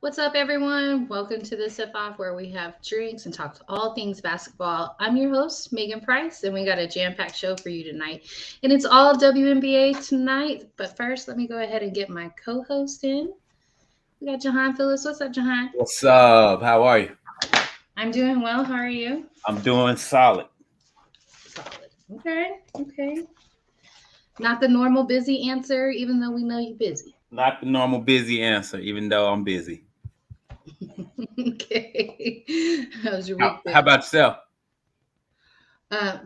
What's up, everyone? Welcome to the Sip Off, where we have drinks and talk all things basketball. I'm your host, Megan Price, and we got a jam-packed show for you tonight. And it's all WNBA tonight. But first, let me go ahead and get my co-host in. We got Jahan Phillips. What's up, Jahan? What's up? How are you? I'm doing well. How are you? I'm doing solid. Solid. Okay. Not the normal busy answer, even though we know you're busy. Not the normal busy answer, even though I'm busy. Okay. How's your week been? How about yourself?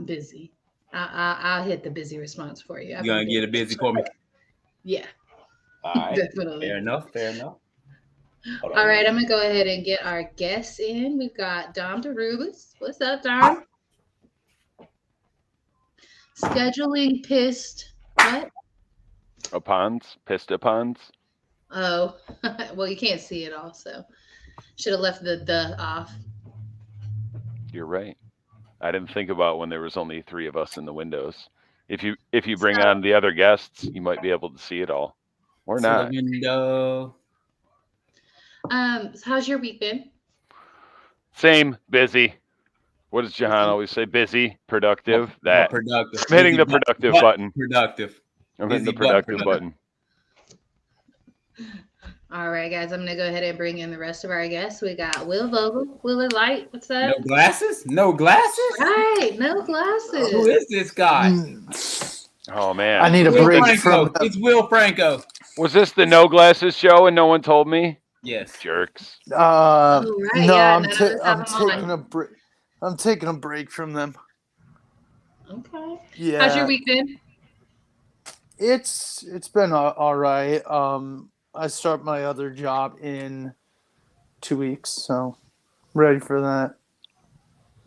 Busy. I'll hit the busy response for you. You gonna get it busy for me? Yeah. All right. Definitely. Fair enough. All right, I'm gonna go ahead and get our guests in. We've got Dom DeRubis. What's up, Dom? Scheduling pissed. What? Pissed upons. Oh, well, you can't see it all, so should have left the off. You're right. I didn't think about when there was only three of us in the windows. If you bring on the other guests, you might be able to see it all, or not. The window. How's your week been? Same, busy. What does Jahan always say? Busy, productive. That. Productive. I'm hitting the productive button. Productive. I'm hitting the productive button. All right, guys, I'm going to go ahead and bring in the rest of our guests. We got Will Vogel, Willard Light. What's up? No glasses? No glasses? Right, no glasses. Who is this guy? Oh, man. I need a break from It's Will Franco. Was this the no glasses show and no one told me? Yes. Jerks. Right, no, yeah, I'm taking a break. I'm taking a break from them. Okay. Yeah. How's your week been? It's been all right. I start my other job in 2 weeks, so ready for that.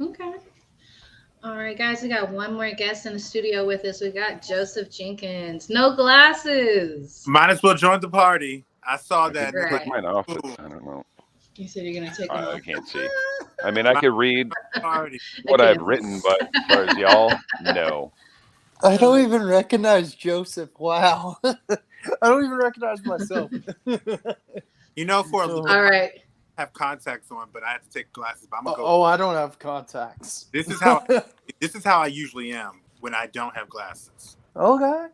Okay. All right, guys, we got one more guest in the studio with us. We got Joseph Jenkins. No glasses. Might as well join the party. I saw that. Right. Click mine off. But I don't know. You said you're going to take them I off. can't see. I mean, I could read Party. what I've written, but as far as y'all, no. I don't even recognize Joseph. Wow. I don't even recognize myself. You know, for a little All right. I have contacts on, but I have to take glasses. But I'm gonna go. Oh, I don't have contacts. This is how I usually am when I don't have glasses. Okay.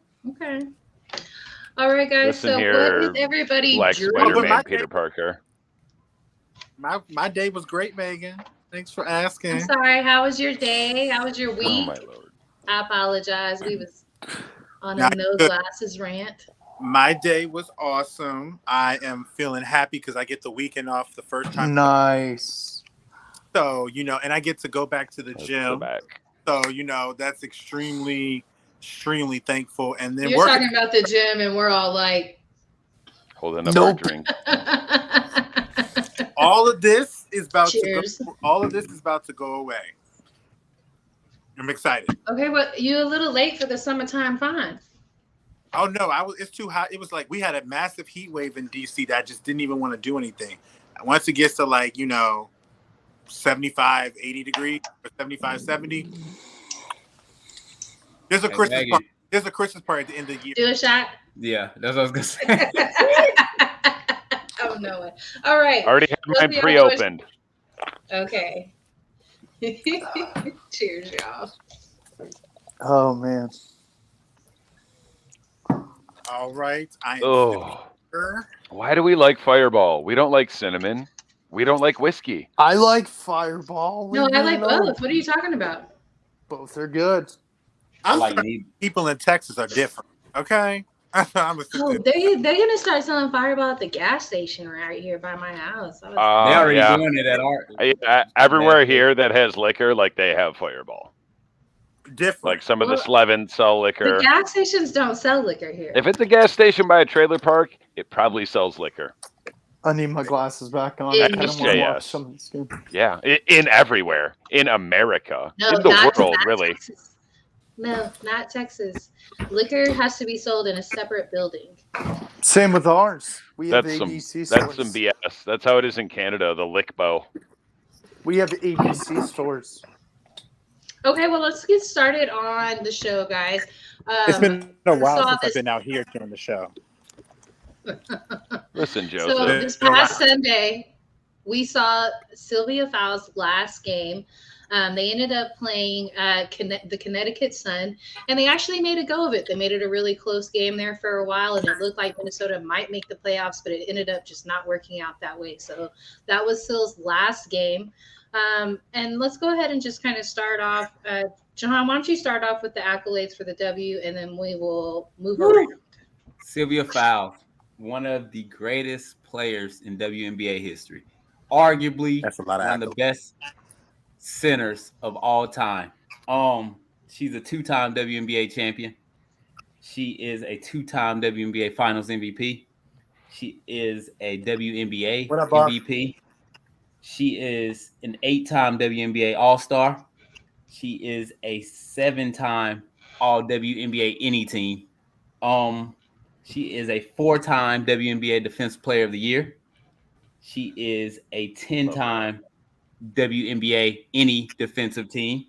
All right, guys. Listen so here, what is everybody Black drinking? Spider-Man my- Peter Parker. My day was great, Megan. Thanks for asking. I'm sorry. How was your day? How was your Oh, week? my Lord. I apologize. We was on a Not no good. glasses rant. My day was awesome. I am feeling happy because I get the weekend off the first time. Nice. So, and I get to go back to the Let's go gym. back. So, that's extremely thankful. And then You're talking about the gym, and we're all like, Holding up Nope. our drink. all of this is about Cheers. to go. All of this is about to go away. I'm excited. Okay, but you're a little late for the summertime fun. Oh no, it's too hot. It was like we had a massive heat wave in DC that I just didn't even want to do anything. Once it gets to 75, 80 degrees or 75, 70. There's a Christmas Megan. party. There's a Christmas party at the end of the year. Do a shot. Yeah, that's what I was gonna say. Oh no! All right. Already had mine Sophia, pre-opened. Okay. Cheers, y'all. Oh, man. All right. I am Oh, sure. why do we like Fireball? We don't like cinnamon. We don't like whiskey. I like Fireball. No, I like No. both. What are you talking about? Both are good. I'm like sorry, people in Texas are different. Okay. I'm a Oh, they're gonna start selling Fireball at the gas station right here by my house. They already Yeah. doing it at art. Everywhere here that has liquor, like they have Fireball. different. Like some of the Well, Slevin sell liquor. The gas stations don't sell liquor here. If it's a gas station by a trailer park, it probably sells liquor. I need my glasses back on. Yeah, I don't want to watch yes. some of this game. Yeah, in everywhere. In America. No, in the not world, really. Texas. No, not Texas. Liquor has to be sold in a separate building. Same with ours. We have That's some ABC that's stores. some BS. That's how it is in Canada, the Lickbo. We have ABC stores. Okay, well, let's get started on the show, guys. It's been a while saw since this- I've been out here during the show. Listen, So Joseph. this past Sunday, we saw Sylvia Fowles' last game. They ended up playing the Connecticut Sun, and they actually made a go of it. They made it a really close game there for a while, and it looked like Minnesota might make the playoffs, but it ended up just not working out that way. So that was Syl's last game. And let's go ahead and just kind of start off. John, why don't you start off with the accolades for the W, and then we will move around. Sylvia Fowles, one of the greatest players in WNBA history. Arguably That's a lot of one of the best centers of all time. She's a two-time WNBA champion. She is a two-time WNBA Finals MVP. She is a WNBA What up, boss? MVP. She is an 8-time WNBA All-Star. She is a 7-time All WNBA Any Team. She is a 4-time WNBA Defensive Player of the Year. She is a 10-time WNBA Any Defensive Team.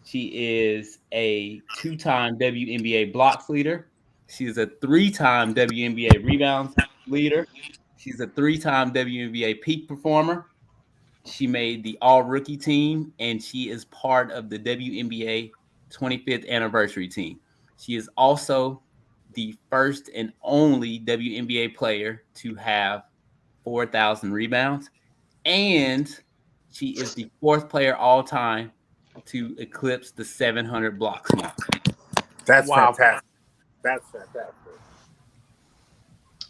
She is a 2-time WNBA Blocks Leader. She is a 3-time WNBA Rebounds Leader. She's a 3-time WNBA Peak Performer. She made the All-Rookie team, and she is part of the WNBA 25th Anniversary team. She is also the first and only WNBA player to have 4,000 rebounds, and she is the 4th player all time to eclipse the 700 blocks mark. That's fantastic. That's fantastic.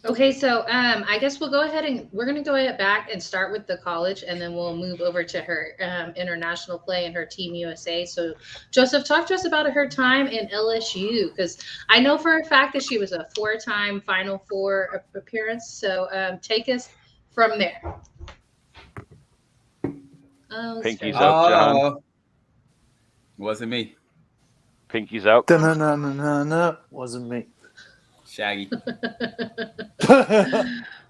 Okay, so I guess we'll go ahead and we're going to go back and start with the college, and then we'll move over to her international play and her Team USA. So, Joseph, talk to us about her time in LSU, because I know for a fact that she was a 4-time Final Four appearance. So, take us from there. Pinkies up, John. Wasn't me. Pinkies out. No, wasn't me. Shaggy.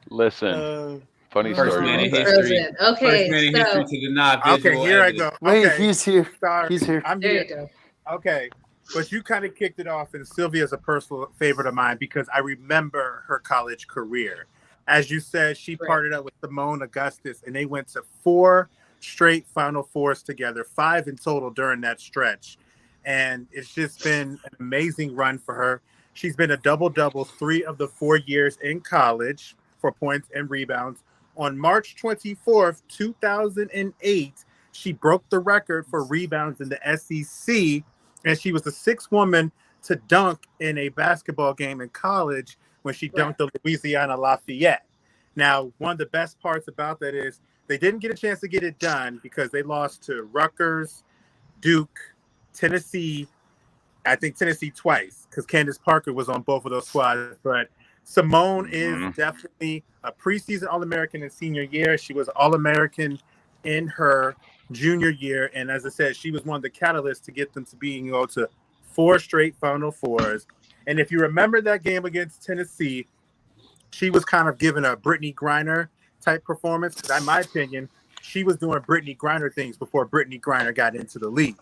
Listen, funny First story. man in about that. history. Okay, First man in history to deny Okay, visual here evidence. I go. Wait, Okay. he's here. Sorry. He's here. I'm there here. you go. Okay, but you kind of kicked it off, and Sylvia's a personal favorite of mine because I remember her college career. As you said, she partnered up with Simone Augustus, and they went to 4 straight Final Fours together, 5 in total during that stretch. And it's just been an amazing run for her. She's been a double-double 3 of the 4 years in college for points and rebounds. On March 24th, 2008, she broke the record for rebounds in the SEC, and she was the 6th woman to dunk in a basketball game in college when she dunked the Louisiana Lafayette. Now, one of the best parts about that is they didn't get a chance to get it done because they lost to Rutgers, Duke, Tennessee. I think Tennessee twice because Candace Parker was on both of those squads. But Simone is definitely a preseason All-American in senior year. She was All-American in her junior year. And as I said, she was one of the catalysts to get them to being able to 4 straight Final Fours. And if you remember that game against Tennessee, she was kind of given a Brittany Griner type performance. Because in my opinion, she was doing Brittany Griner things before Brittany Griner got into the league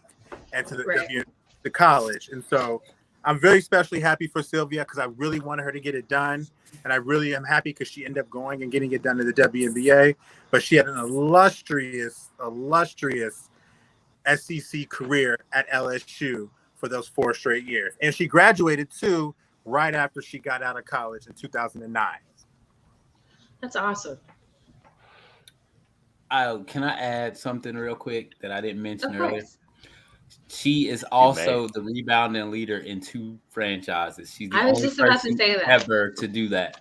and to the college. And so I'm very especially happy for Sylvia because I really wanted her to get it done. And I really am happy because she ended up going and getting it done in the WNBA. But she had an illustrious SEC career at LSU for those 4 straight years. And she graduated too right after she got out of college in 2009. That's awesome. Can I add something real quick that I didn't mention Of earlier? course. She is also the rebounding leader in 2 franchises. She's the I was only just about to person say that. ever to do that.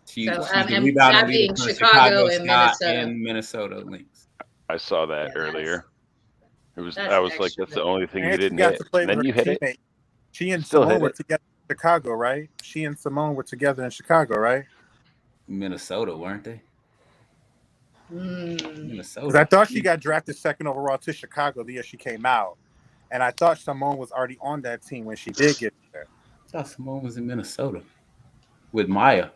She's So, the and rebounding that leader being for the Chicago and Sky Minnesota. and Minnesota Lynx. I saw that Yeah, earlier. It was. that's I was like, extra that's the only thing you And she didn't got hit. to play And then with you her hit it. teammate. She and Still Simone hit were it. together in Chicago, right? She and Simone were together in Chicago, right? Minnesota, weren't they? Mm. Because Minnesota. I thought she got drafted 2nd overall to Chicago the year she came out. And I thought Simone was already on that team when she did get there. I thought Simone was in Minnesota with Maya.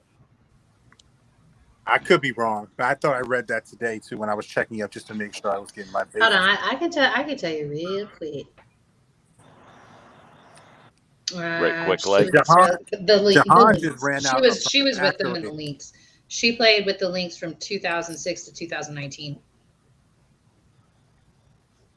I could be wrong, but I thought I read that today too when I was checking up just to make sure I was getting my bases. Hold on, I can tell you real quick. Right, quick She leg. was Jahan the just ran Lynx. out. She was with them in the accolade. Lynx. She played with the Lynx from 2006 to 2019.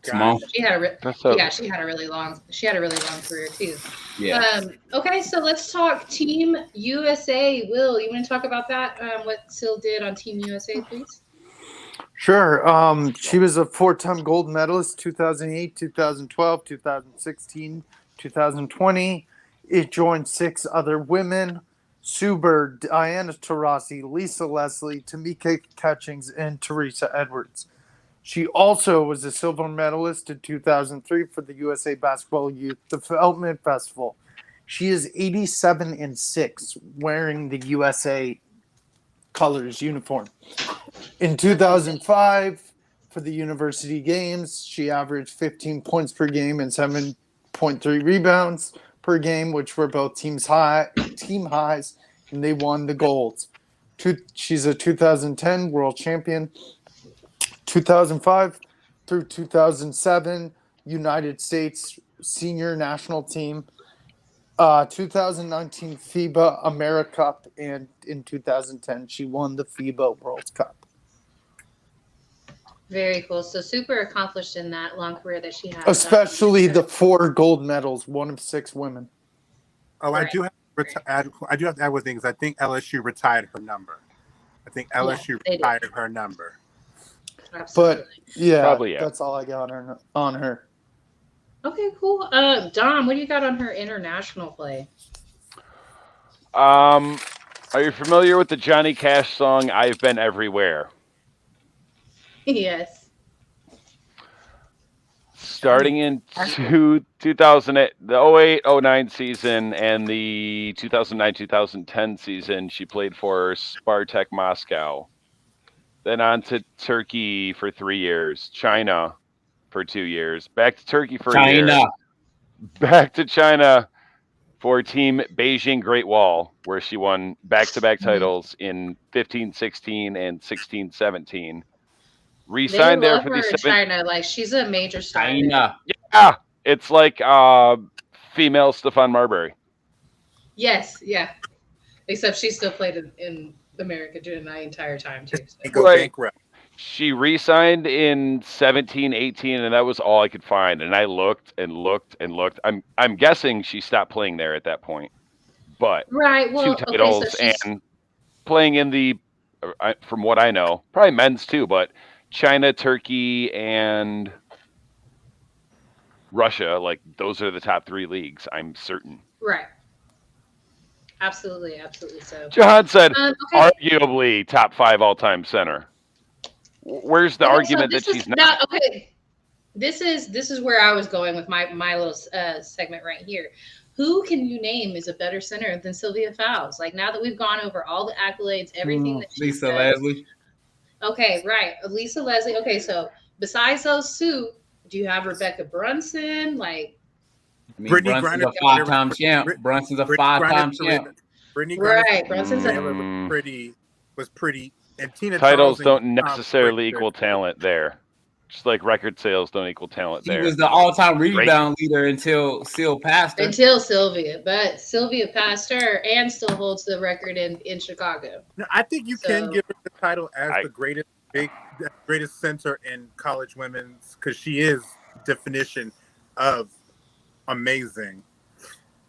Simone. She had That's so. she had a really long career too. Yeah. Okay, so let's talk Team USA. Will, you want to talk about that? What Sil did on Team USA, please? Sure. She was a 4-time gold medalist, 2008, 2012, 2016, 2020. It joined 6 other women: Sue Bird, Diana Taurasi, Lisa Leslie, Tamika Catchings, and Teresa Edwards. She also was a silver medalist in 2003 for the USA Basketball Youth Development Festival. She is 87-6, wearing the USA colors uniform. In 2005, for the University Games, she averaged 15 points per game and 7.3 rebounds per game, which were both team highs, and they won the golds. She's a 2010 world champion. 2005 through 2007, United States senior national team. 2019 FIBA America Cup, and in 2010 she won the FIBA World Cup. Very cool. So super accomplished in that long career that she had. Especially the 4 gold medals, one of 6 women. Oh, Right. I do have to add one thing, because I think LSU retired her number. I think LSU they did. retired her number. Absolutely. But yeah, Probably, yeah. that's all I got on her. Okay, cool. Dom, what do you got on her international play? Are you familiar with the Johnny Cash song "I've Been Everywhere"? Yes. Starting in 2008, the 08-09 season and the 2009-2010 season, she played for Spartak Moscow. Then on to Turkey for 3 years, China for 2 years, back to Turkey for a year, back to China for Team Beijing Great Wall, where she won back-to-back titles in 15-16 and 16-17. Re-signed there for the China. Like, she's a major star. China. Yeah, it's like female Stephon Marbury. Yes, yeah. Except she still played in America during that entire time too. So. Go bankrupt. She re-signed in 17-18, and that was all I could find. And I looked and looked and looked. I'm guessing she stopped playing there at that point. But right, well, 2 titles and playing in the, from what I know, probably men's too, but China, Turkey, and Russia, like those are the top 3 leagues, I'm certain. Right. Absolutely so. Jahan said, arguably top 5 all-time center. Where's the argument that she's not? Okay, this is where I was going with my little segment right here. Who can you name is a better center than Sylvia Fowles? Like, now that we've gone over all the accolades, everything that she Lisa Leslie. Okay, right. Lisa Leslie. Okay, so besides those 2, do you have Rebecca Brunson? Like, Brittany Brunson's Griner, a 5-time champ. Brunson's a 5-time champ. Brittany right. Griner, Brunson's was pretty. And Tina titles Charles don't necessarily equal talent there. Just like record sales don't equal talent there. She was the all-time rebound leader until Sil passed her. Until Sylvia, but Sylvia passed her and still holds the record in Chicago. No, I think you can give her the title as the greatest center in college women's, because she is definition of amazing.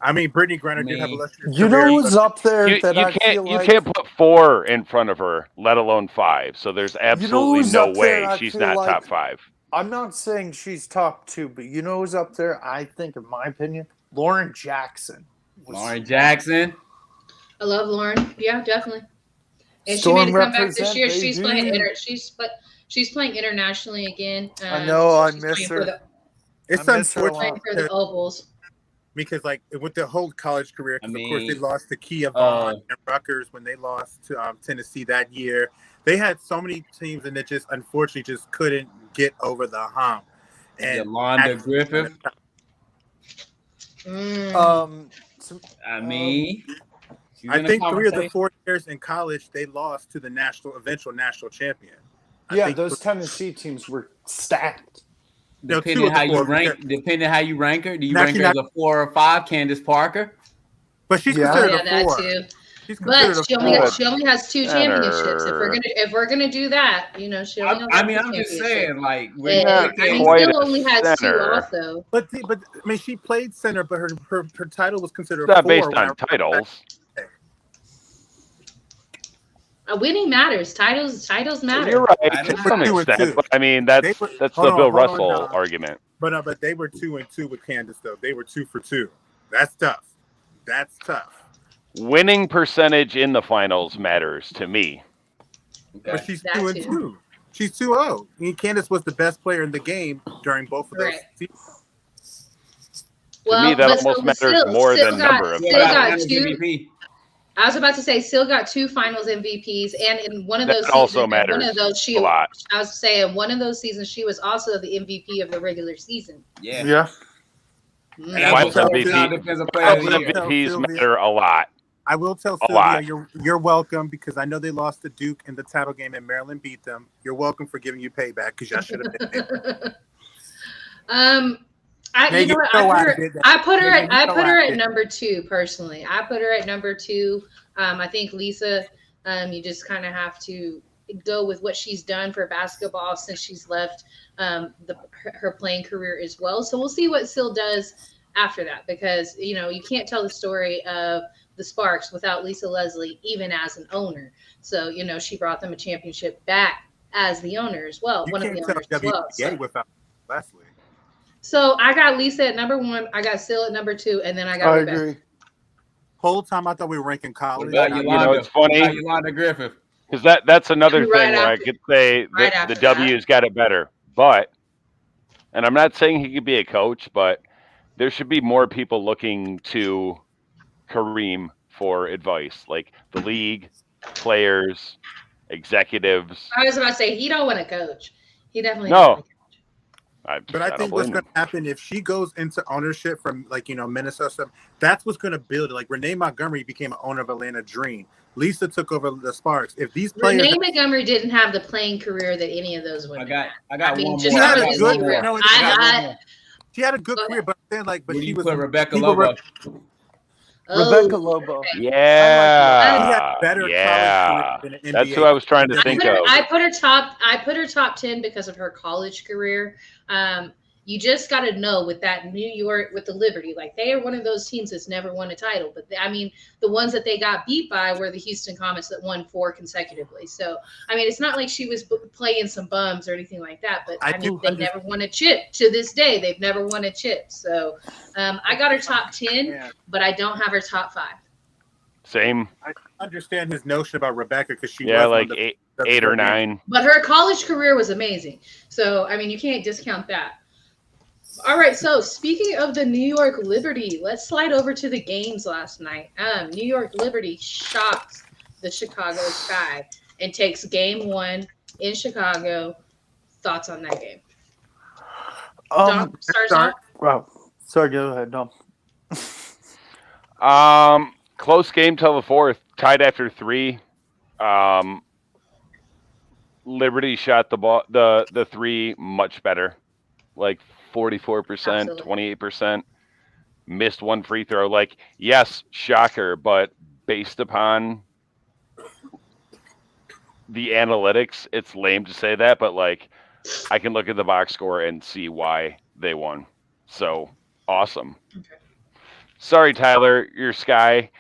I mean, Brittany Griner did have a illustrious career. Who's up there you can't put 4 in front of her, let alone 5. So there's absolutely no way she's not top 5. I'm not saying she's top 2, but you know who's up there? I think, in my opinion, Lauren Jackson. Lauren Jackson. I love Lauren. Yeah, definitely. And Storm she made a comeback this year. represent, She's playing internationally again. I know. I miss her. It's unfortunate playing for the Opals. Because, like, with the whole college career, of course, they lost to Kia Vaughn and Rutgers when they lost to Tennessee that year. They had so many teams, and it just, unfortunately, just couldn't get over the hump. And Yolanda Griffith. I think 3 of the 4 years in college, they lost to the eventual national champion. Yeah, those Tennessee teams were stacked. No, two Depending of the how you four. rank, depending how you rank her, do you Now rank she's her as not- a 4 or 5? Candace Parker. But she's Yeah. considered Yeah, a that 4. too. She's But considered she a only 4. she only has 2 championships. If we're gonna do that, you know, she only has I mean, 2 I'm just championships. saying, like, Not I mean, quite still a only has 2 center. also. But I mean, she played center, but her title was considered It's not 4. based when I on remember titles. Winning matters. Titles matter. You're right I to don't some know. 2 and 2. extent, but I mean that's They were- the hold on, Bill hold on, Russell Dom. argument. But they were 2 and 2 with Candace though. They were 2 for 2. That's tough. That's tough. Winning percentage in the finals matters to me. But okay. she's That 2 and too. 2. She's 2-0. I mean, Candace was the best player in the game during both of those Right. seasons. To me, that almost matters more than number of Still got Finals 2. MVP. I was about to say, still got 2 Finals MVPs, and in one of That those also seasons, matters one of those a lot. I was saying one of those seasons she was also the MVP of the regular season. Yeah. Yeah. Mm. And Finals also MVP. defensive player of Finals the year. MVPs Sylvia. matter a lot. I will tell A lot. Sylvia, you're welcome because I know they lost to Duke in the title game and Maryland beat them. You're welcome for giving you payback because y'all should have been there. You know what? I put her at number 2 personally. I put her at number 2. I think Lisa, you just kind of have to go with what she's done for basketball since she's left her playing career as well. So we'll see what Syl does after that, because you know you can't tell the story of the Sparks without Lisa Leslie, even as an owner. So you know she brought them a championship back as the owner as well. You one of can't the tell owners as well. WNBA without Leslie. So I got Lisa at number 1, I got Syl at number 2, and then I got I Rebecca. agree. Whole time I thought we were ranking college. What about You know, it's funny. What about Yolanda Griffith. Because that's another Right thing where I after- could say right that the after that. W's got it better. But, and I'm not saying he could be a coach, but there should be more people looking to Kareem for advice, like the league, players, executives. I was about to say he don't want to coach. He definitely No. don't wanna coach. But I don't think what's blame going him. to happen if she goes into ownership from Minnesota stuff, that's what's going to build it. Like Renee Montgomery became an owner of Atlanta Dream. Lisa took over the Sparks. If these players, Renee Montgomery didn't have the playing career that any of those women. I got mean, one just more. She had I a got good- one more. no, I I- got I- one more. she had a good Go career, but I'm saying but Where do she you was put Rebecca people Lobo? Rebecca Lobo. She Yeah. had better Yeah. college career than an That's NBA. who I was trying to think of. I put her top 10 because of her college career. You just got to know with that New York, with the Liberty, like they are one of those teams that's never won a title. But I mean, the ones that they got beat by were the Houston Comets that won 4 consecutively. So, I mean, it's not like she was playing some bums or anything like that. But I mean, they never won a chip to this day. They've never won a chip. So, I got her top 10, but I don't have her top 5. Same. I understand his notion about Rebecca because she Yeah, was like on the, 8 or 9. But her college career was amazing. So, I mean, you can't discount that. All right, so speaking of the New York Liberty, let's slide over to the games last night. New York Liberty shocks the Chicago Sky and takes game 1 in Chicago. Thoughts on that game? Dom, starts off? Wow. Sorry, go ahead, Dom. Close game till the 4th, tied after 3. Liberty shot the ball, the 3 much better, like 44%, Absolutely. 28%. Missed 1 free throw. Like, yes, shocker, but based upon the analytics, it's lame to say that, but like, I can look at the box score and see why they won. So awesome. Okay. Sorry, Tyler, your Sky.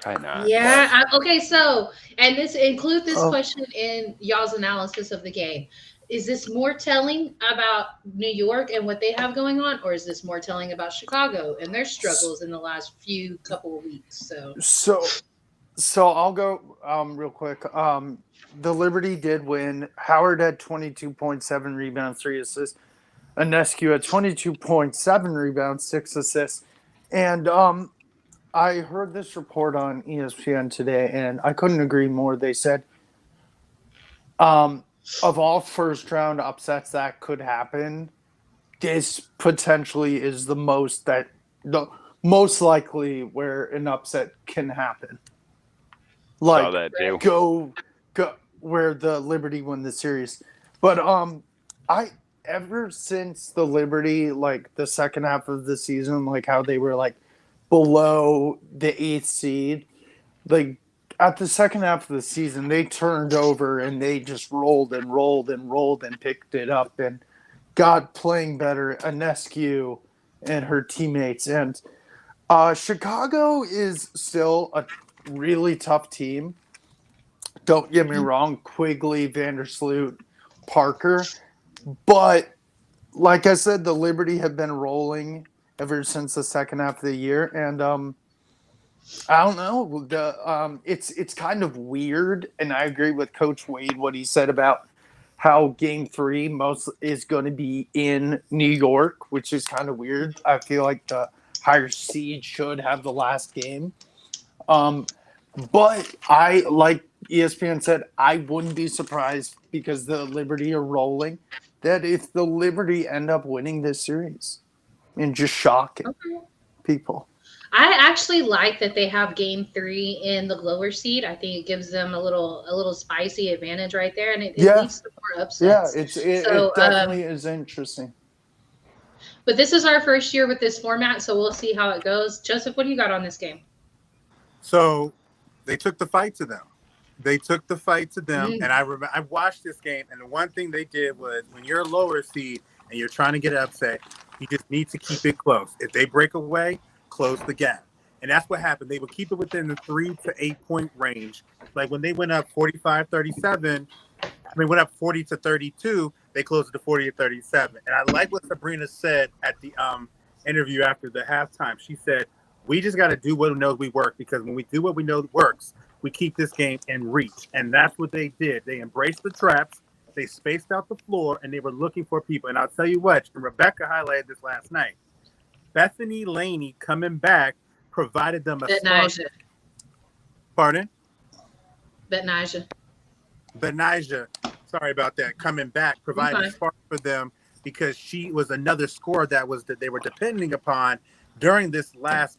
Probably not. Yeah. Okay. So, and include this Oh. question in y'all's analysis of the game. Is this more telling about New York and what they have going on, or is this more telling about Chicago and their struggles in the last couple of weeks? So I'll go real quick. The Liberty did win. Howard had 22.7 rebounds, 3 assists. Anescu had 22.7 rebounds, 6 assists. And I heard this report on ESPN today, and I couldn't agree more. They said of all first-round upsets that could happen, this potentially is the most likely where an upset can happen. Saw that too. Go where the Liberty won the series. But I ever since the Liberty, like the second half of the season, like how they were like below the eighth seed, like at the second half of the season, they turned over and they just rolled and rolled and rolled and picked it up and got playing better. Anescu and her teammates. And Chicago is still a really tough team. Don't get me wrong, Quigley, Vandersloot, Parker. But like I said, the Liberty have been rolling ever since the second half of the year. And I don't know. It's kind of weird, and I agree with Coach Wade what he said about how Game 3 most is going to be in New York, which is kind of weird. I feel like the higher seed should have the last game. But I, like ESPN said, I wouldn't be surprised because the Liberty are rolling that if the Liberty end up winning this series and just shocking people. I actually like that they have Game 3 in the lower seed. I think it gives them a little spicy advantage right there, and it leads to more upsets. Yeah, it definitely is interesting. But this is our first year with this format, so we'll see how it goes. Joseph, what do you got on this game? So they took the fight to them. And I watched this game, and the one thing they did was when you're a lower seed and you're trying to get upset, you just need to keep it close. If they break away, close the gap. And that's what happened. They would keep it within the 3 to 8 point range. Like when they went up 45-37, went up 40 to 32, they closed it to 40 to 37. And I like what Sabrina said at the interview after the halftime. She said, we just got to do what we know we work, because when we do what we know works, we keep this game in reach. And that's what they did. They embraced the traps. They spaced out the floor, and they were looking for people. And I'll tell you what, and Rebecca highlighted this last night, Bethany Laney coming back provided them a spark. Pardon? Betnaja. Sorry about that. Coming back provided a spark for them because she was another scorer that they were depending upon during this last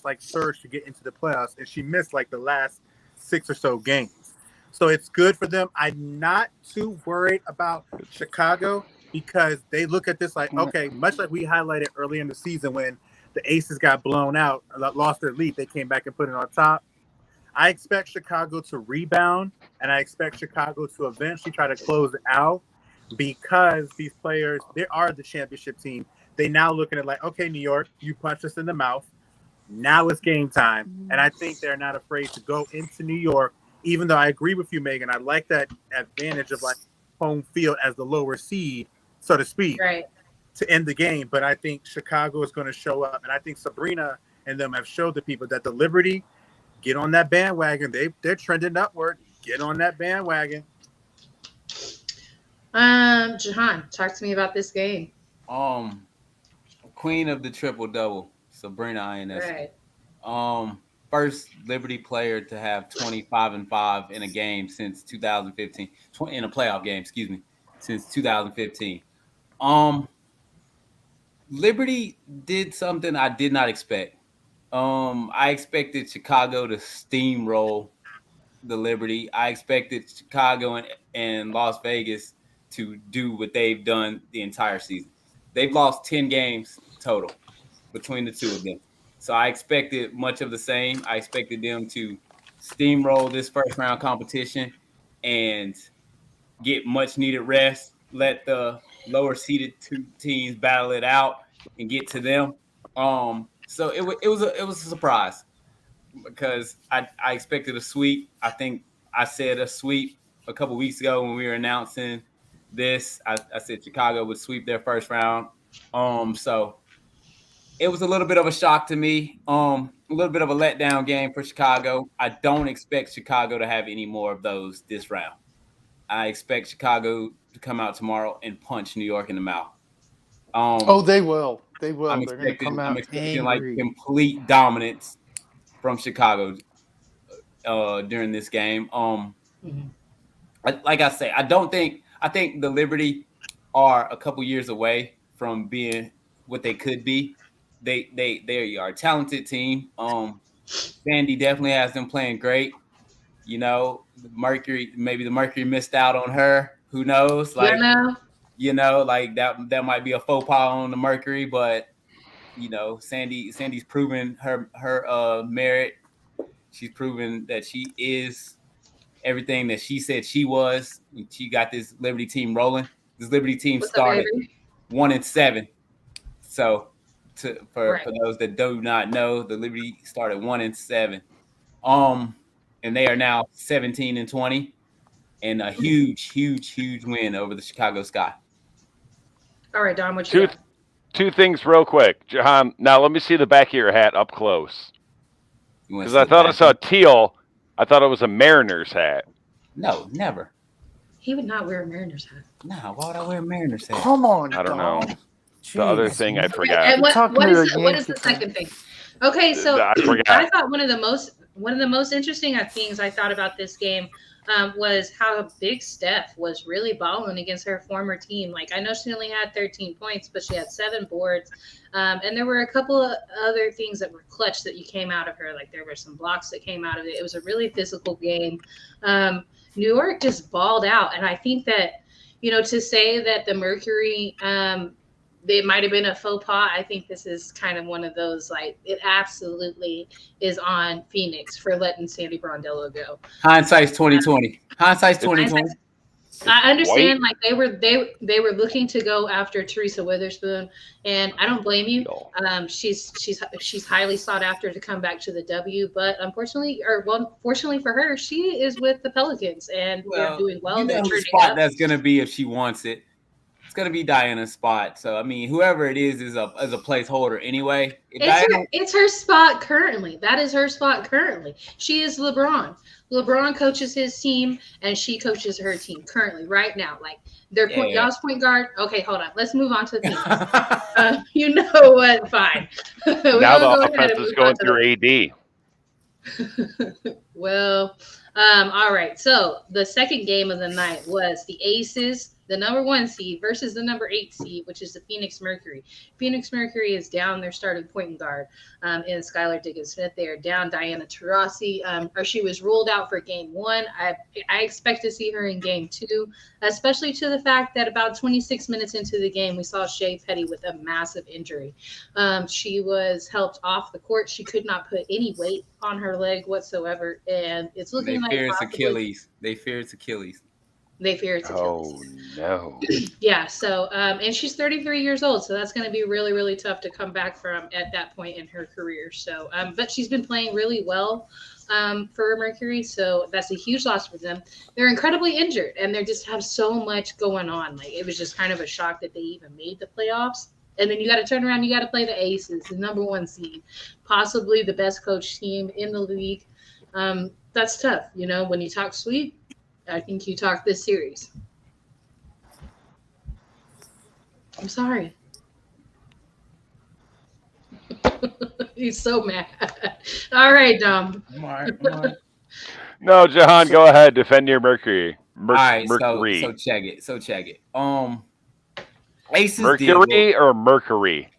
like surge to get into the playoffs, and she missed like the last 6 or so games. So it's good for them. I'm not too worried about Chicago because they look at this like, okay, much like we highlighted early in the season when the Aces got blown out, lost their lead, they came back and put it on top. I expect Chicago to rebound, and I expect Chicago to eventually try to close it out because these players, they are the championship team. They now looking at like, okay, New York, you punched us in the mouth. Now it's game time. And I think they're not afraid to go into New York, even though I agree with you, Megan. I like that advantage of like home field as the lower seed, so to speak, to end the game. But I think Chicago is going to show up. And I think Sabrina and them have showed the people that the Liberty, get on that bandwagon. They're trending upward. Get on that bandwagon. Jahan, talk to me about this game. Queen of the triple-double, Sabrina Ionescu. First Liberty player to have 25-5 in a game since 2015. In a playoff game, since 2015. Liberty did something I did not expect. I expected Chicago to steamroll the Liberty. I expected Chicago and Las Vegas to do what they've done the entire season. They've lost 10 games total between the two of them. So I expected much of the same. I expected them to steamroll this first round competition and get much needed rest, let the lower seeded two teams battle it out and get to them. So it was a surprise because I expected a sweep. I think I said a sweep a couple weeks ago when we were announcing this. I said Chicago would sweep their first round. So it was a little bit of a shock to me. A little bit of a letdown game for Chicago. I don't expect Chicago to have any more of those this round. I expect Chicago to come out tomorrow and punch New York in the mouth. They will. They're going to come out angry. Like complete dominance from Chicago during this game. Like I say, I think the Liberty are a couple years away from being what they could be. They are a talented team. Sandy definitely has them playing great. You know, the Mercury missed out on her. Who knows? Like, you know, like that might be a faux pas on the Mercury, but Sandy's proven her merit. She's proven that she is everything that she said she was. She got this Liberty team rolling. This Liberty team what's up, started baby? 1-7. So for Right. those that do not know, the Liberty started 1-7. And they are now 17-20, and a huge win over the Chicago Sky. All right, Don, what you got? Two things real quick, Jahan. Now let me see the back of your hat up close, because I thought I saw teal. I thought it was a Mariners hat. No, never. He would not wear a Mariners hat. No, why would I wear a Mariners hat? Come on, I don't Dom. know. The other thing I forgot. And what is the Yankee second thing? Okay, so I forgot. I thought one of the most interesting things I thought about this game was how big Steph was really balling against her former team. Like, I know she only had 13 points, but she had 7 boards. And there were a couple of other things that were clutch that you came out of her. Like, there were some blocks that came out of it. It was a really physical game. New York just balled out. And I think that, to say that the Mercury it might have been a faux pas. I think this is kind of one of those, like, it absolutely is on Phoenix for letting Sandy Brondello go. Hindsight's 2020. Hindsight's 2020. I understand, like, they were looking to go after Teresa Witherspoon, and I don't blame you. She's highly sought after to come back to the W, but fortunately for her, she is with the Pelicans, and they're doing well. You know whose spot that's gonna be if she wants it. It's gonna be Diana's spot. So I mean, whoever it is a placeholder anyway. It's her spot currently. That is her spot currently. She is LeBron. LeBron coaches his team, and she coaches her team currently, right now. Like, their y'all's point guard. Okay, hold on. Let's move on to the you know what? Fine. Now the offense is going through AD. Well, all right. So the second game of the night was the Aces, the number 1 seed, versus the number 8 seed, which is the Phoenix Mercury. Phoenix Mercury is down their starting point guard in Skylar Diggins-Smith. They are down Diana Taurasi, or she was ruled out for game 1. I expect to see her in game 2, especially to the fact that about 26 minutes into the game, we saw Shea Petty with a massive injury. She was helped off the court. She could not put any weight on her leg whatsoever, and it's looking like Achilles. They fear it's Achilles. They fear it's Achilles. Oh, no. Yeah, so, and she's 33 years old, so that's going to be really, really tough to come back from at that point in her career. So, but she's been playing really well for Mercury, so that's a huge loss for them. They're incredibly injured, and they just have so much going on. Like, it was just kind of a shock that they even made the playoffs. And then you got to turn around, you got to play the Aces, the number 1 seed, possibly the best coach team in the league. That's tough. When you talk sweep, I think you talk this series. I'm sorry. He's so mad. All right, Dom. I'm all right. No, Jahan, go ahead. Defend your Mercury. All right, Mercury. So check it. Aces Mercury or Mercury?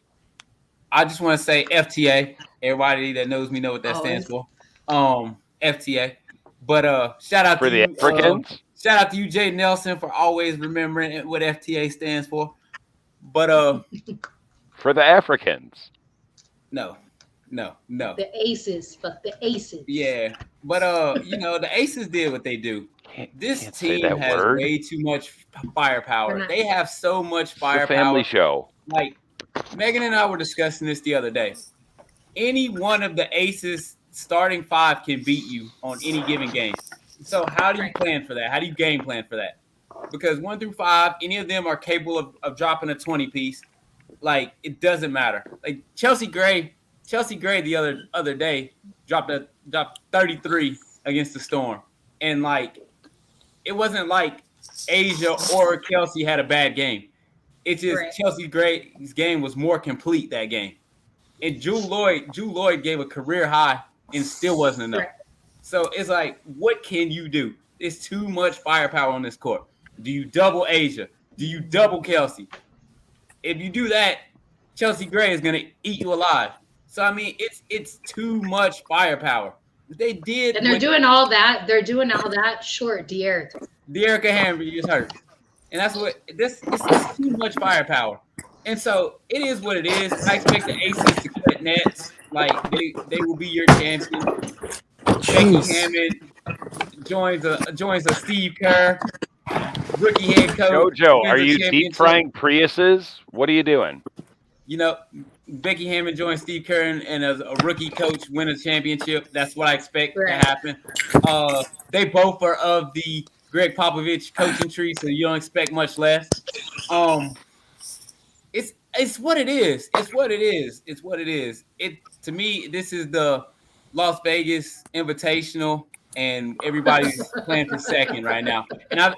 I just want to say FTA. Everybody that knows me know what that stands for. FTA. But shout out for to the Africans. Shout out to you, Jay Nelson, for always remembering what FTA stands for. But for the Africans. No. The Aces, fuck the Aces. Yeah, but the Aces did what they do. This team has way too much firepower. They have so much firepower. It's a family show. Like, Megan and I were discussing this the other day. Any one of the Aces starting 5 can beat you on any given game. So how do you plan for that? How do you game plan for that? Because 1 through 5, any of them are capable of dropping a 20 piece. Like, it doesn't matter. Like Chelsea Gray the other day dropped 33 against the Storm. And like, it wasn't like Asia or Kelsey had a bad game. It's just Chelsea Gray's game was more complete that game. And Drew Lloyd gave a career high and still wasn't enough. So it's like, what can you do? It's too much firepower on this court. Do you double Asia? Do you double Kelsey? If you do that, Chelsea Gray is gonna eat you alive. So I mean, it's too much firepower. They did, and they're doing all that. They're doing all that. Short, De'Erica Henry is hurt. And that's what this. It's too much firepower. And so it is what it is. I expect the Aces to cut nets. Like they will be your champion. Becky Jeez. Hammond joins a Steve Kerr rookie head coach. Jojo, are Wins a you deep championship. frying Priuses? What are you doing? You know, Becky Hammond joins Steve Kerr and as a rookie coach win a championship. That's what I expect to Right. happen. They both are of the Greg Popovich coaching tree, so you don't expect much less. It's what it is. It's what it is. It's what it is. It to me, this is the Las Vegas Invitational, and everybody's playing for second right now. And I've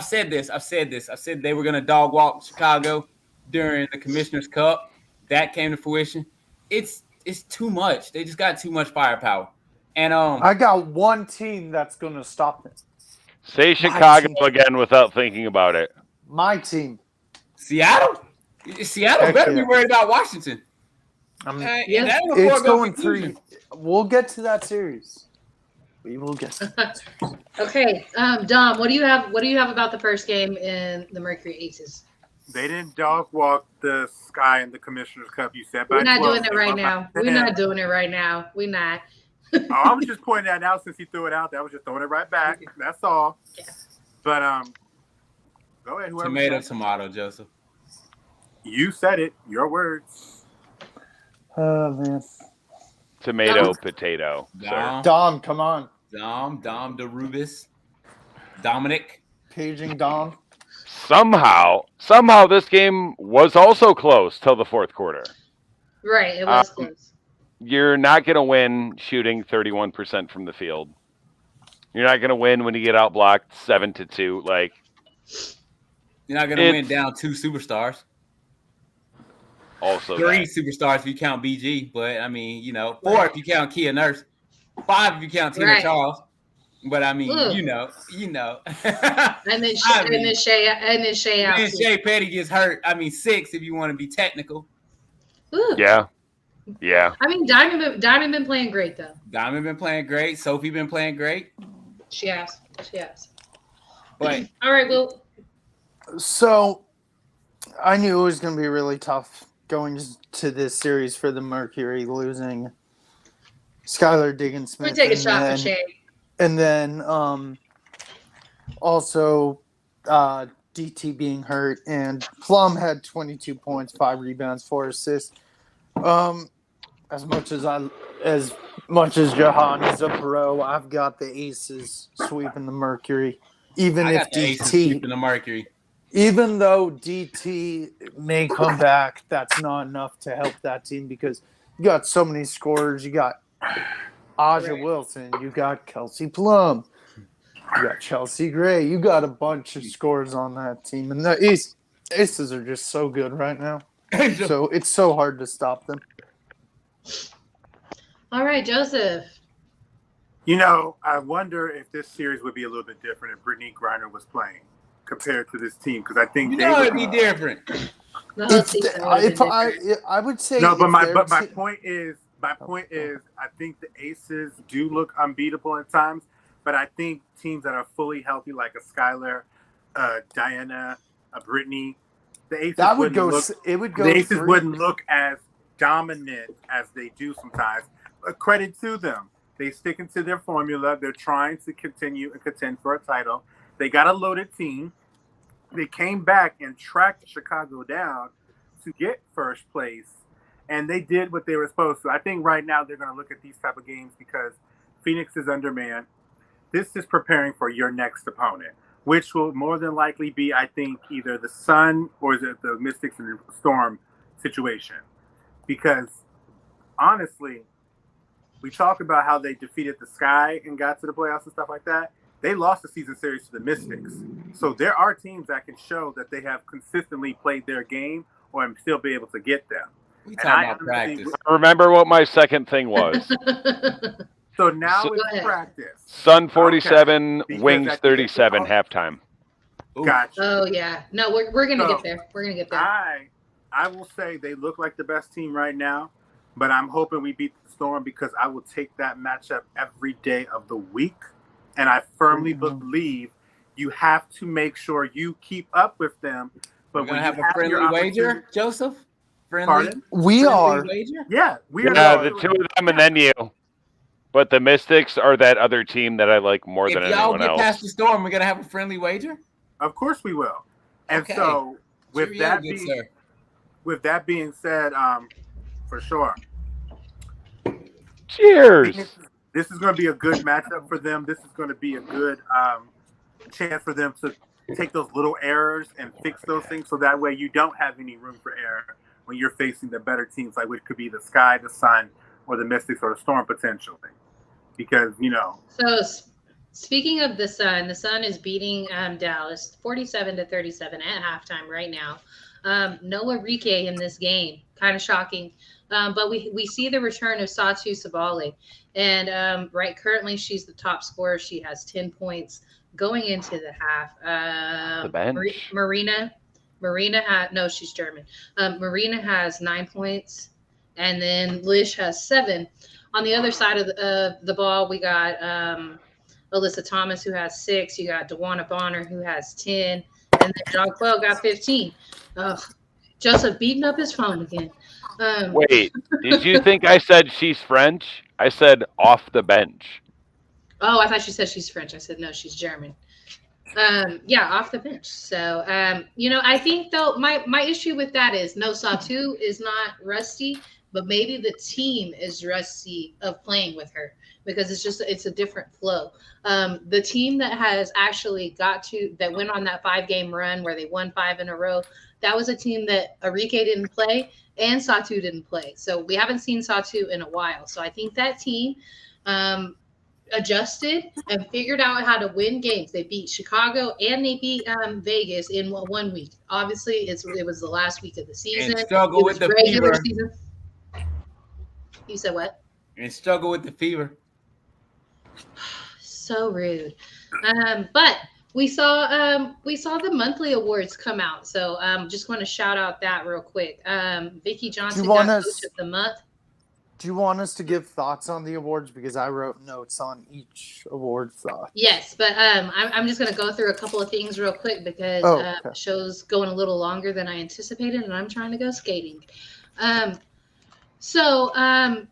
said this. I've said they were going to dog walk Chicago during the Commissioner's Cup. That came to fruition. It's too much. They just got too much firepower. And I got one team that's going to stop it. Say Chicago again without thinking about it. My team. Seattle Heck better yeah. be worried about Washington. Yeah. That ain't a It's foregone going conclusion. 3. We'll get to that series. We will get to that series. Okay, Dom, what do you have about the first game in the Mercury Aces? They didn't dog walk the Sky in the Commissioner's Cup. You said by We're not 12, doing it they right won by now. 10. We're not doing it right now. We're not. Oh, I was just pointing that out since he threw it out there. I was just throwing it right back. That's all. Yeah. But go ahead. Whoever Tomato, Joseph. You said it. Your words. Oh, man. Tomato, potato. Sir. Dom, come on. Dom DeRubis, Dominic. Paging Dom. Somehow this game was also close till the fourth quarter. Right, it was close. You're not going to win shooting 31% from the field. You're not going to win when you get outblocked 7-2. Like, you're not going to win down 2 superstars. Also 3 superstars if you count BG, but 4 if you count Kia Nurse, 5 if you count Tina Charles. But Ooh. you know. And then Shea Petty gets hurt. 6 if you want to be technical. Ooh. Yeah. Diamond been playing great though. Diamond been playing great. Sophie been playing great. She has. But all right, well. So I knew it was going to be really tough going to this series for the Mercury, losing Skylar Diggins-Smith. We're taking a shot for Shea. And then also DT being hurt, and Plum had 22 points, 5 rebounds, 4 assists. As much as Jahan is a pro, I've got the Aces sweeping the Mercury. Even if DT, even though DT may come back, that's not enough to help that team because you got so many scorers. You got Aja Wilson, you got Kelsey Plum, you got Chelsea Gray, you got a bunch of scorers on that team, and the Aces are just so good right now. So it's so hard to stop them. All right, Joseph. I wonder if this series would be a little bit different if Brittany Griner was playing compared to this team because I think it'd be different. I would say no, but my point is I think the Aces do look unbeatable at times, but I think teams that are fully healthy like a Skylar, Diana, a Brittany, the Aces wouldn't look as dominant as they do sometimes. But credit to them. They stick into their formula. They're trying to continue and contend for a title. They got a loaded team. They came back and tracked Chicago down to get first place, and they did what they were supposed to. I think right now they're going to look at these type of games because Phoenix is undermanned. This is preparing for your next opponent, which will more than likely be, I think, either the Sun or is it the Mystics and the Storm situation. Because, honestly, we talk about how they defeated the Sky and got to the playoffs and stuff like that. They lost the season series to the Mystics. So there are teams that can show that they have consistently played their game or still be able to get them. We talk about practice. Remember what my second thing was. So now it's practice. Sun 47, Wings 37, halftime. Gotcha. Oh, yeah. No, we're going to get there. We're going to get there. I will say they look like the best team right now, but I'm hoping we beat the Storm because I will take that matchup every day of the week. And I firmly believe You have to make sure you keep up with them. But We're gonna when have you a have your friendly wager, opportunity, Joseph. pardon? We friendly are. wager. Yeah, we are. Yeah, gonna the do two it. of them and then you. But the Mystics are that other team that I like more If than y'all anyone get else. past the storm, we're gonna have a friendly wager. Of course we will. And Okay. so with Cheerio, that good being sir. with that being said, for sure. Cheers. This is going to be a good matchup for them. This is going to be a good chance for them to take those little errors and fix those things, so that way you don't have any room for error when you're facing the better teams, like which could be the Sky, the Sun, or the Mystics, or the Storm potentially. Because So speaking of the Sun is beating Dallas 47-37 at halftime right now. No Enrique in this game, kind of shocking. But we see the return of Satu Sabale, and right currently she's the top scorer. She has 10 points going into the half. The bench. Marina had no, she's German. Marina has 9 points, and then Lish has 7. On the other side of the ball, we got Alyssa Thomas, who has 6. You got DeWanna Bonner, who has 10. And then Jonquel got 15. Joseph beating up his phone again. Wait, did you think I said she's French? I said off the bench. Oh, I thought you said she's French. I said, no, she's German. Yeah, off the bench. So, I think, though, my issue with that is no, Satu is not rusty, but maybe the team is rusty of playing with her, because it's a different flow. The team that has actually that went on that 5-game run where they won 5 in a row, that was a team that Enrique didn't play and Satu didn't play. So we haven't seen Satu in a while. So I think that team adjusted and figured out how to win games. They beat Chicago and they beat Vegas in 1 week. Obviously, it was the last week of the season. And struggle with the regular fever. season. You said what? And struggle with the fever. So rude. But we saw the monthly awards come out. So just want to shout out that real quick. Vicky Johnson got Coach of the Month. Do you want us to give thoughts on the awards? Because I wrote notes on each award thought. Yes, but I'm just going to go through a couple of things real quick because the show's going a little longer than I anticipated, and I'm trying to go skating. And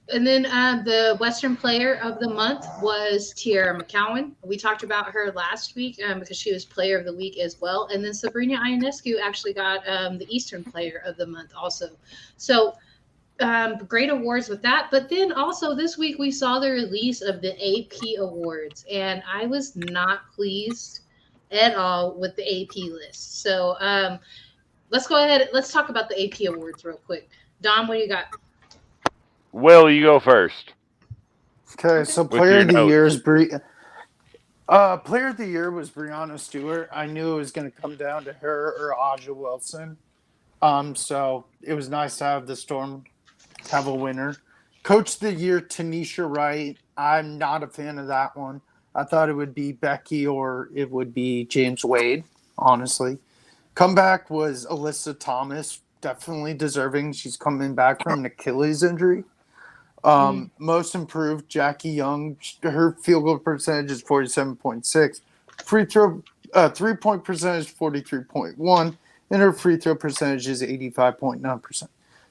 then the Western Player of the Month was Tiara McCowan. We talked about her last week because she was Player of the Week as well. And then Sabrina Ionescu actually got the Eastern Player of the Month also. So great awards with that. But then also this week we saw the release of the AP Awards, and I was not pleased at all with the AP list. So let's go ahead. Let's talk about the AP Awards real quick. Dom, what do you got? Will, you go first. Okay, so Player of the Year is Player of the Year was Breanna Stewart. I knew it was going to come down to her or Aja Wilson. So it was nice to have the Storm have a winner. Coach of the Year, Tanisha Wright. I'm not a fan of that one. I thought it would be Becky or it would be James Wade, honestly. Comeback was Alyssa Thomas. Definitely deserving. She's coming back from an Achilles injury. Most improved, Jackie Young. Her field goal percentage is 47.6. Free throw, 3-point percentage 43.1, and her free throw percentage is 85.9%.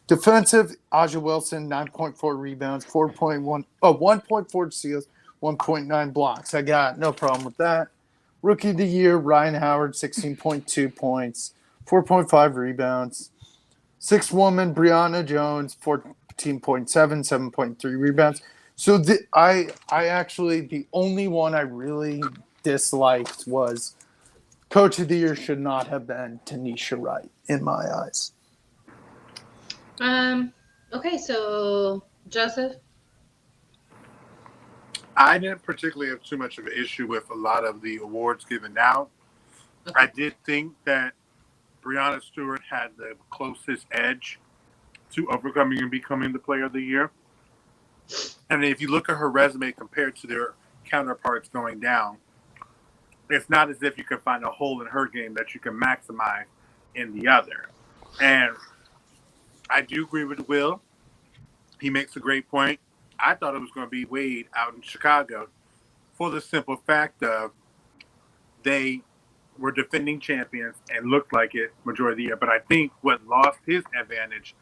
Defensive, Aja Wilson, 9.4 rebounds, 1.4 steals, 1.9 blocks. I got no problem with that. Rookie of the Year, Ryan Howard, 16.2 points, 4.5 rebounds. Sixth woman, Brianna Jones, 14.7, 7.3 rebounds. So I actually, the only one I really disliked was Coach of the Year should not have been Tanisha Wright, in my eyes. Okay, so Joseph? I didn't particularly have too much of an issue with a lot of the awards given out. Okay. I did think that Breanna Stewart had the closest edge to overcoming and becoming the Player of the Year. And if you look at her resume compared to their counterparts going down, it's not as if you can find a hole in her game that you can maximize in the other. And I do agree with Will. He makes a great point. I thought it was going to be Wade out in Chicago for the simple fact of they were defending champions and looked like it majority of the year. But I think what lost his advantage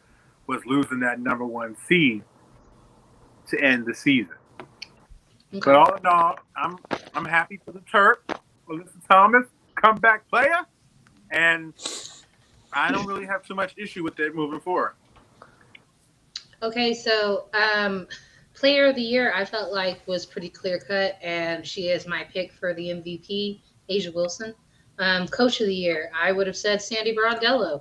was losing that number 1 seed to end the season. Okay. But all in all, I'm happy for the Terp, Alyssa Thomas, comeback player, and I don't really have too much issue with it moving forward. Okay, so player of the year, I felt like was pretty clear cut, and she is my pick for the MVP, Asia Wilson. Coach of the year, I would have said Sandy Brondello.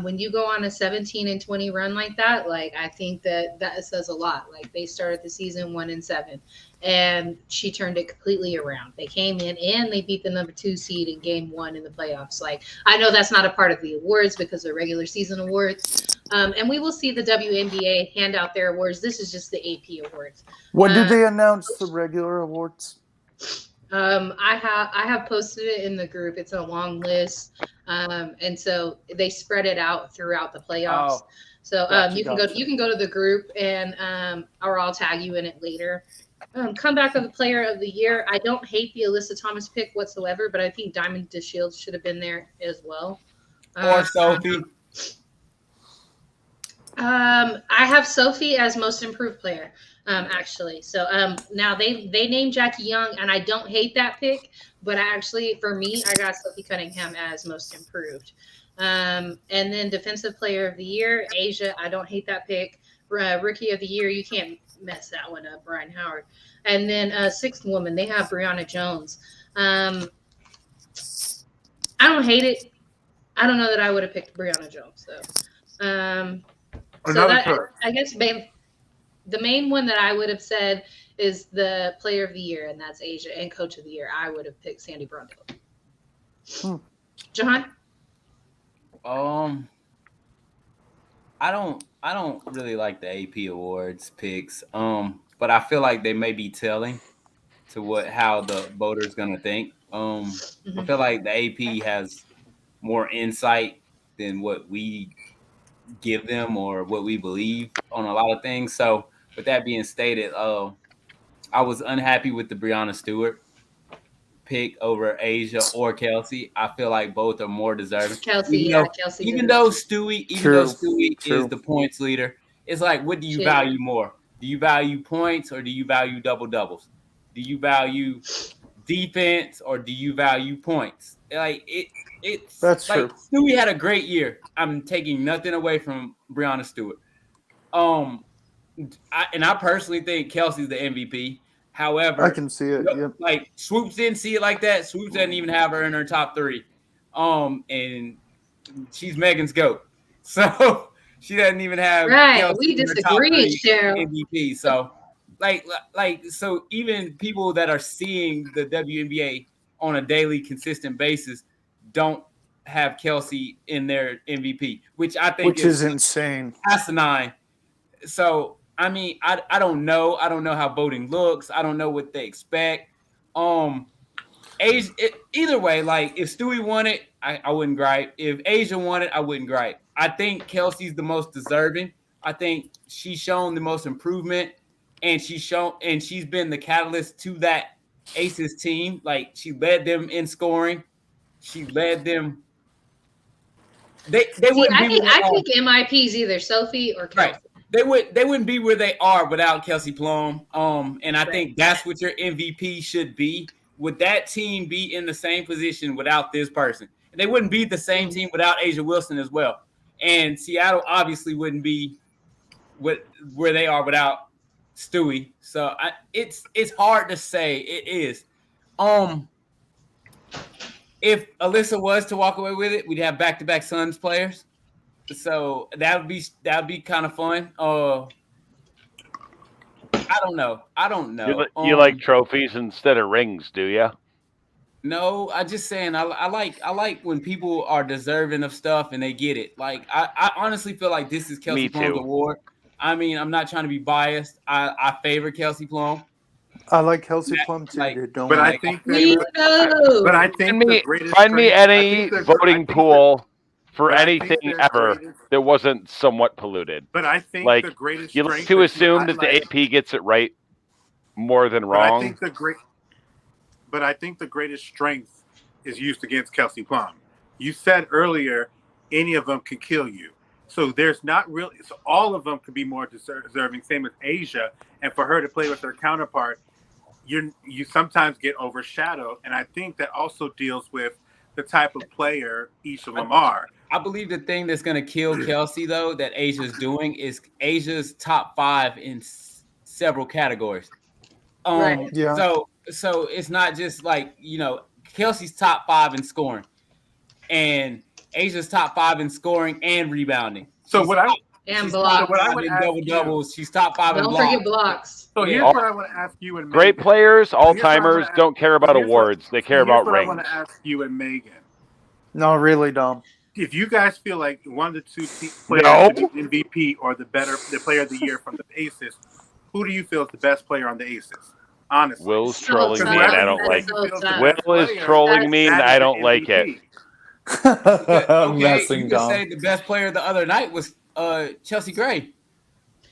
When you go on a 17-20 run like that, like I think that says a lot. Like they started the season 1-7, and she turned it completely around. They came in and they beat the number 2 seed in game 1 in the playoffs. Like I know that's not a part of the awards because they're regular season awards, and we will see the WNBA hand out their awards. This is just the AP awards. When did they announce the regular awards? I have posted it in the group. It's a long list, and so they spread it out throughout the playoffs. Oh, so gotcha, you can go to the group, and or I'll tag you in it later. Comeback of the player of the year. I don't hate the Alyssa Thomas pick whatsoever, but I think Diamond DeShields should have been there as well. or Sophie. I have Sophie as most improved player, actually. So now they named Jackie Young, and I don't hate that pick, but actually for me, I got Sophie Cunningham as most improved. And then defensive player of the year, Asia. I don't hate that pick. Rookie of the year, you can't mess that one up, Brian Howard. And then sixth woman, they have Brianna Jones. I don't hate it. I don't know that I would have picked Brianna Jones though. I guess the main one that I would have said is the player of the year, and that's Asia, and coach of the year. I would have picked Sandy Brondello. John? I don't really like the AP awards picks. But I feel like they may be telling to how the voter's gonna think. I feel like the AP has more insight than what we give them or what we believe on a lot of things. So with that being stated, I was unhappy with the Breonna Stewart pick over Asia or Kelsey. I feel like both are more deserving. Kelsey. Even though Stewie is the points leader, it's like, what do you value more? Do you value points or do you value double doubles? Do you value defense or do you value points? Like That's like true. Stewie had a great year. I'm taking nothing away from Breonna Stewart. I personally think Kelsey's the MVP. However, I can see it. Yep. Like Swoops didn't see it like that. Swoops didn't even have her in her top 3. And she's Megan's GOAT. So she doesn't even have Kelsey we disagree, Cheryl. MVP. So so even people that are seeing the WNBA on a daily consistent basis don't have Kelsey in their MVP, which I think is insane. Asinine. So I mean, I don't know. I don't know how voting looks. I don't know what they expect. Either way, like if Stewie won it, I wouldn't gripe. If Asia won it, I wouldn't gripe. I think Kelsey's the most deserving. I think she's shown the most improvement, and she's been the catalyst to that Aces team. Like she led them in scoring. She led them. They wouldn't be. I think MIP's either Sophie or Kelsey. Right. They wouldn't be where they are without Kelsey Plum. And I think that's what your MVP should be. Would that team be in the same position without this person? And they wouldn't be the same team without Asia Wilson as well. And Seattle obviously wouldn't be where they are without Stewie. So it's hard to say. It is. If Alyssa was to walk away with it, we'd have back-to-back Suns players. So that would be kind of fun. I don't know. You like trophies instead of rings, do you? No, I just saying I like when people are deserving of stuff and they get it. Like I honestly feel like this is Kelsey Plum's award. I mean, I'm not trying to be biased. I favor Kelsey Plum. I like Kelsey Plum too. I think find me any voting pool for anything ever that wasn't somewhat polluted. But I think like the greatest you like to assume that the AP gets it right more than wrong. But I think the greatest strength is used against Kelsey Plum. You said earlier, any of them can kill you. So there's not really. So all of them could be more deserving. Same as Asia, and for her to play with her counterpart, you sometimes get overshadowed. And I think that also deals with the type of player each of them are. I believe the thing that's going to kill Kelsey, though, that Asia's doing is Asia's top 5 in several categories. Right. Yeah. So it's not just like, Kelsey's top 5 in scoring, and Asia's top 5 in scoring and rebounding. So she's what I And she's blocks. top what I 5 would in ask double you- doubles. She's top 5 in Don't blocks. forget blocks. so here's Yeah. what I want to ask you and Great Megan. players, all Here's what I timers, wanna don't care about here's what- awards. They care Here's about what I rings. want to ask you and Megan. No, really, Dom. If you guys feel like one of the two players No. to be MVP or the player of the year from the Aces, who do you feel is the best player on the Aces? Honestly, Will's So trolling tough. me, and I don't That's like so it. feels the tough. best Will is player, trolling me, and that is I the don't like it. MVP. I'm Okay, messing, you could Dom. say the best player the other night was Chelsea Gray.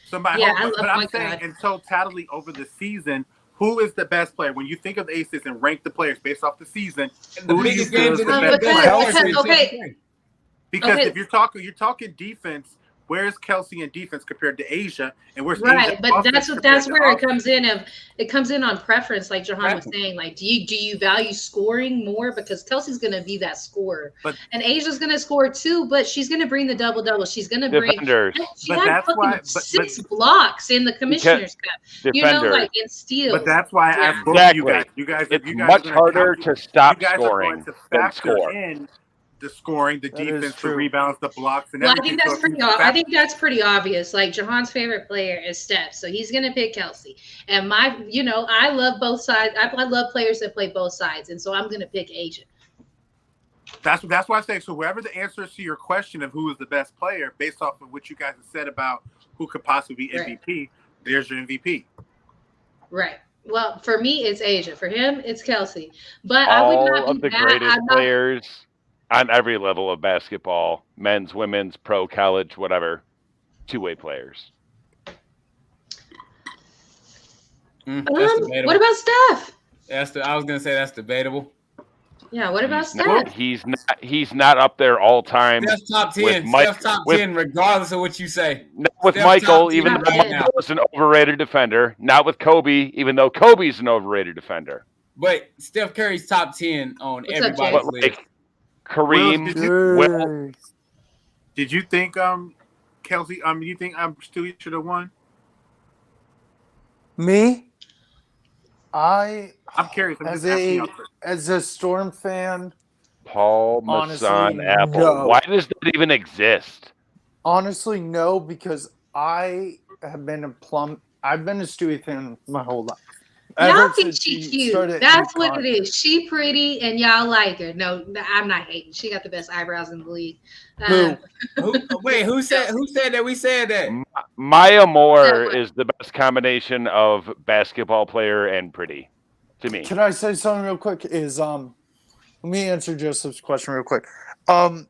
Somebody, Yeah, I but love I'm my saying God. in totality over the season, who is the best player? When you think of the Aces and rank the players based off the season, The who do you biggest feel games is of the the year, best best player? player is okay. Chelsea Gray. Because Okay. if you're talking defense, where's Kelsey in defense compared to Asia, and where's Right, Asia but offense that's compared to where it offense? comes in. It comes in on preference, like Jahan was Preference. saying. Like, do you value scoring more, because Kelsey's going to be that scorer, But- and Asia's going to score too, but she's going to bring the double double. She's going to bring. Defenders. She But had that's fucking why- but- 6 blocks in the Commissioner's Cup. Defenders. Like in steals. But that's why I Yeah. asked both of you Exactly. guys. You guys, It's you guys much are gonna harder count- to stop you guys are scoring going to than factor score. in the scoring, the That is defense, the true. rebounds, the blocks, and Well, I everything. think that's So if pretty. you I fact- think that's pretty obvious. Like Jahan's favorite player is Steph, so he's gonna pick Kelsey. And I love both sides. I love players that play both sides, and so I'm gonna pick Asia. That's why I say, so whoever the answer is to your question of who is the best player, based off of what you guys have said about who could possibly be MVP, there's your MVP. Right. Well, for me, it's Asia. For him, it's Kelsey. But I would All not of be the mad. greatest I'm not- players on every level of basketball, men's, women's, pro, college, whatever, two-way players. That's debatable. What about Steph? I was gonna say that's debatable. Yeah. What about He's Steph? not, he's not up there all time. Steph's top 10. With Mike- Steph's top with- 10, regardless of what you say. Not with Steph's Michael, top even 10 though right now. Michael is an overrated defender. Not with Kobe, even though Kobe's an overrated defender. But Steph Curry's top 10 on What's up, everybody's Jay? But list. like Kareem, Yay. Did you think Kelsey? You think Stewie should have won? Me? I'm curious. I'm As just asking a y'all. as a Storm fan, Paul Honestly, Masson Apple. no. Why does that even exist? honestly, no, because I have been I've been a Stewie fan my whole life. Y'all Ever think since she he cute. started at That's what UConn. it is. She pretty and y'all like her. No, I'm not hating. She got the best eyebrows in the league. Who? Who said that we said that? Maya Moore That is the best combination of basketball player and pretty to me. Can I say something real quick? Let me answer Joseph's question real quick. I've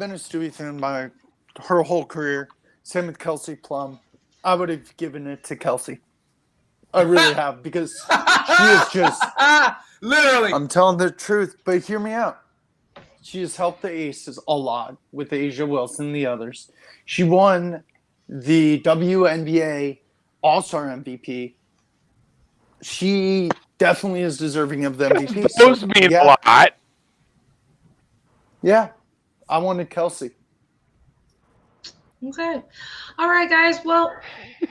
been a Stewie fan her whole career. Same with Kelsey Plum. I would have given it to Kelsey. I really have, because she is just. Literally. I'm telling the truth, but hear me out. She has helped the Aces a lot with Asia Wilson and the others. She won the WNBA All-Star MVP. She definitely is deserving of the MVP. Those mean a lot. Yeah, I wanted Kelsey. Okay. All right, guys. Well,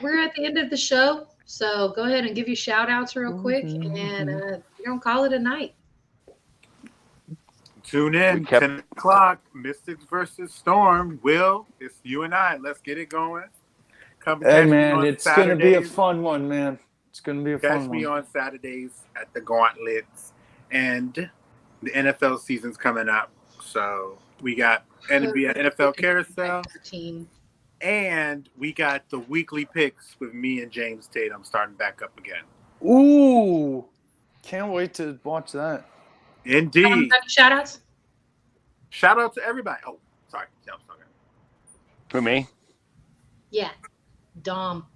we're at the end of the show. So go ahead and give your shout outs real quick, and we're going to call it a night. Tune in, We kept- 10 o'clock, Mystics versus Storm. Will, it's you and I. Let's get it going. Come Hey, catch me man, on it's going to be a Saturdays. fun one, man. It's going to be a Catch fun me one. on Saturdays at the Gauntlets. And the NFL season's coming up. So we got NFL Carousel. Team. And we got the weekly picks with me and James Tatum starting back up again. Ooh, can't wait to watch that. Indeed. Shout outs? Shout out to everybody. Oh, sorry. No, sorry. Who, me? Yeah. Dom.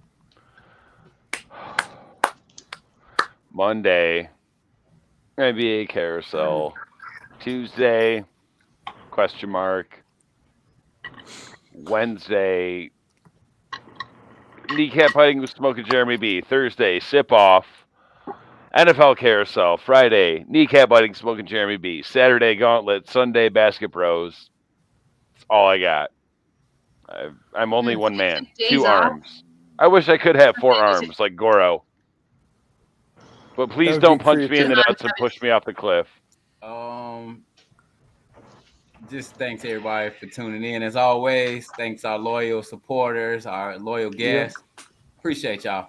Monday, NBA Carousel. Tuesday, question mark. Wednesday, kneecap fighting with Smoking Jeremy B. Thursday, sip off. NFL carousel. Friday, kneecap fighting Smoking Jeremy B. Saturday, gauntlet. Sunday, basket bros. That's all I got. I'm only one man. Days 2 off. arms. I wish I could have 4 Okay. arms like Goro. But please would don't be punch me in the creative. nuts and push me off the cliff. Just thanks everybody for tuning in. As always, thanks our loyal supporters, our loyal guests. Appreciate y'all.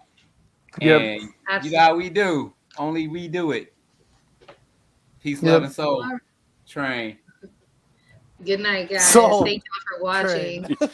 Yep. And you Absolutely. know how we do. Only we do it. Peace, love, and soul. Train. Good night, guys. Soul Thank you for watching. Train.